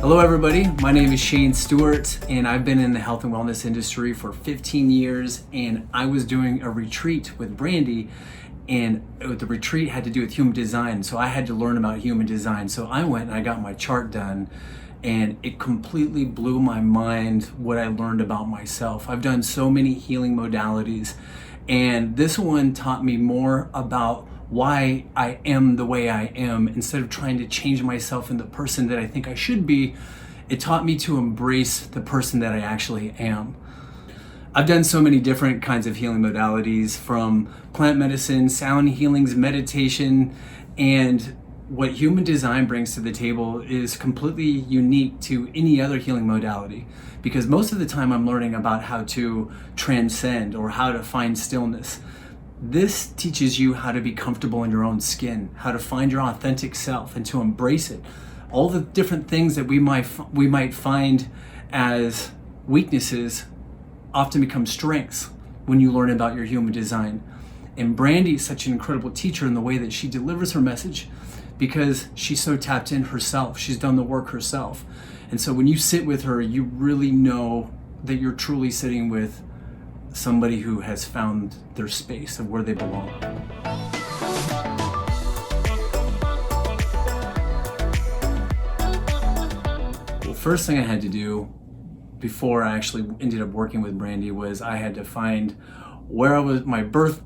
Hello everybody, my name is Shane Stewart and I've been in the health and wellness industry for 15 years, and I was doing a retreat with Brandy, and the retreat had to do with human design, so I had to learn about human design. So I went and I got my chart done, and it completely blew my mind what I learned about myself. I've done so many healing modalities, and this one taught me more about why I am the way I am. Instead of trying to change myself into the person that I think I should be, it taught me to embrace the person that I actually am. I've done so many different kinds of healing modalities, from plant medicine, sound healings, meditation, and what human design brings to the table is completely unique to any other healing modality, because most of the time I'm learning about how to transcend or how to find stillness. This teaches you how to be comfortable in your own skin, how to find your authentic self and to embrace it. All the different things that we might find as weaknesses often become strengths when you learn about your human design. And Brandy is such an incredible teacher in the way that she delivers her message, because she's so tapped in herself. She's done the work herself. And so when you sit with her, you really know that you're truly sitting with somebody who has found their space of where they belong. Well, first thing I had to do before I actually ended up working with Brandy was I had to find where I was, my birth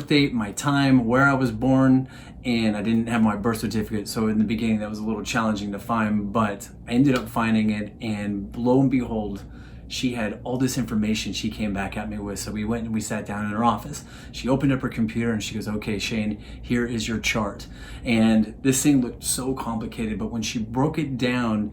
date, my time, where I was born, and I didn't have my birth certificate. So in the beginning that was a little challenging to find, but I ended up finding it, and lo and behold, she had all this information she came back at me with. So we went and we sat down in her office. She opened up her computer and she goes, "Okay, Shane, here is your chart." And this thing looked so complicated, but when she broke it down,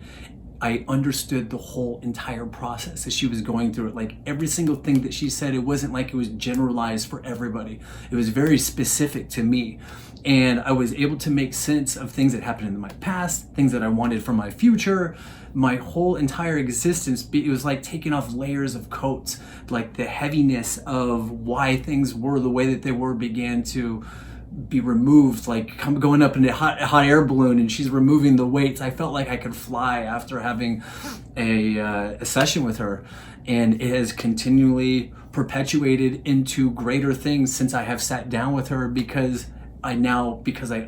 I understood the whole entire process as she was going through it. Like every single thing that she said, it wasn't like it was generalized for everybody. It was very specific to me. And I was able to make sense of things that happened in my past, things that I wanted for my future, my whole entire existence. It was like taking off layers of coats, like the heaviness of why things were the way that they were began to be removed, like going up in a hot air balloon, and she's removing the weights. I felt like I could fly after having a session with her, and it has continually perpetuated into greater things since I have sat down with her, because I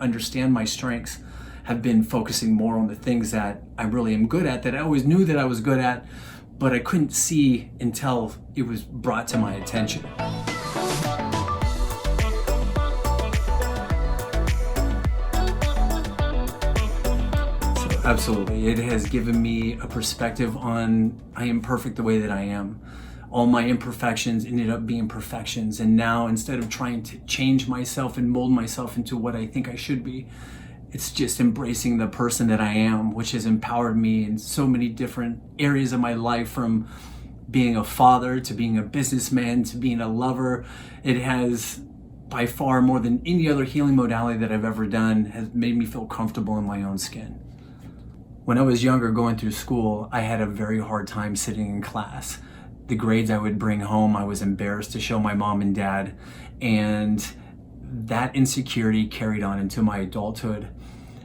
understand my strengths, have been focusing more on the things that I really am good at, that I always knew that I was good at, but I couldn't see until it was brought to my attention. Absolutely. It has given me a perspective on I am perfect the way that I am. All my imperfections ended up being perfections. And now, instead of trying to change myself and mold myself into what I think I should be, it's just embracing the person that I am, which has empowered me in so many different areas of my life, from being a father to being a businessman to being a lover. It has, by far more than any other healing modality that I've ever done, has made me feel comfortable in my own skin. When I was younger, going through school, I had a very hard time sitting in class. The grades I would bring home, I was embarrassed to show my mom and dad, and that insecurity carried on into my adulthood.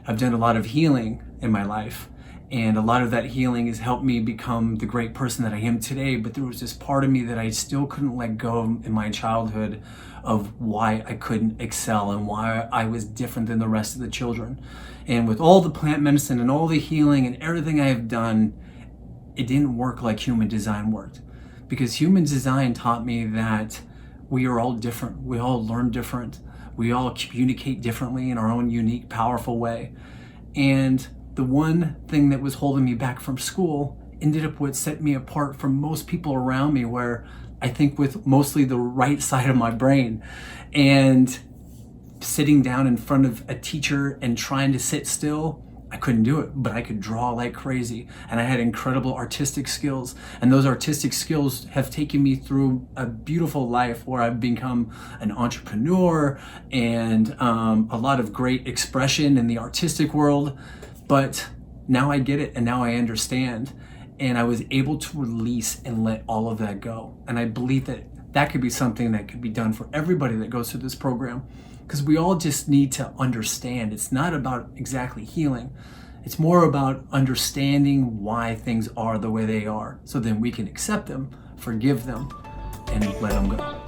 I've done a lot of healing in my life, and a lot of that healing has helped me become the great person that I am today, but there was this part of me that I still couldn't let go in my childhood, of why I couldn't excel and why I was different than the rest of the children. And with all the plant medicine and all the healing and everything I have done, it didn't work like human design worked. Because human design taught me that we are all different. We all learn different. We all communicate differently in our own unique, powerful way. And the one thing that was holding me back from school ended up what set me apart from most people around me, where I think with mostly the right side of my brain. And sitting down in front of a teacher and trying to sit still, I couldn't do it, but I could draw like crazy. And I had incredible artistic skills. And those artistic skills have taken me through a beautiful life where I've become an entrepreneur and a lot of great expression in the artistic world. But now I get it, and now I understand. And I was able to release and let all of that go. And I believe that that could be something that could be done for everybody that goes through this program, because we all just need to understand it's not about exactly healing. It's more about understanding why things are the way they are, so then we can accept them, forgive them, and let them go.